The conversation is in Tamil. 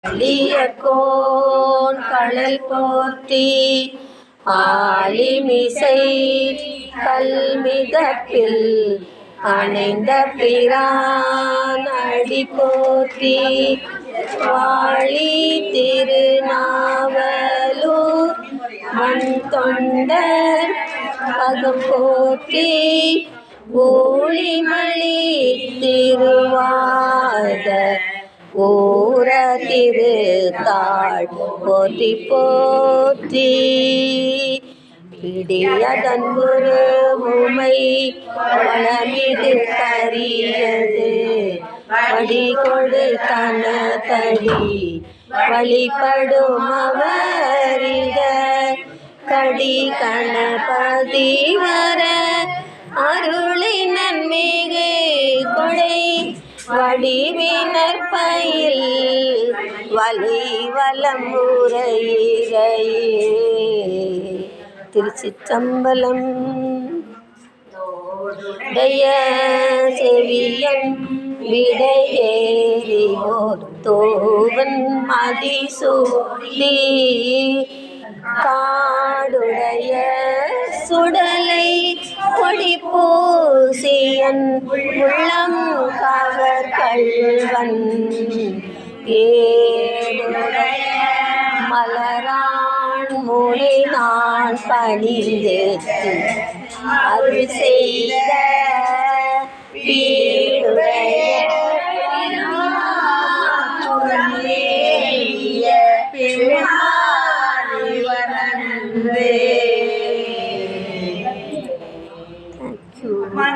அழியக்கோன் கடல் போற்றி ஆலிமிசை கல்மிதப்பில் அணைந்த பிரான் அடி போற்றி வாழி திருநாவலூர் மண் தொண்டர் பதம் போற்றி ஊழிமணி திருவாத ஊர திருத்தாள் போற்றி போற்றி பிடியதன் உமை வளமிகு கரியது வடி கொடுத்தன தடி வழிபடும் அவரிட கடி கணபதி வர அருளை நன்மிகு கொடை வடிவினர் பயில் வலி வலம் முறையிறையே. திருச்சிற்றம்பலம். செவியன் விடையேறி தோவன் மதிசூடி காடுடைய சுடலை கொடி பூசியன் உள்ளம் கவர் கள்வன் ஏடுடைய மலரான் மூளை நான் பணிந்தேத்து அருள் செய்த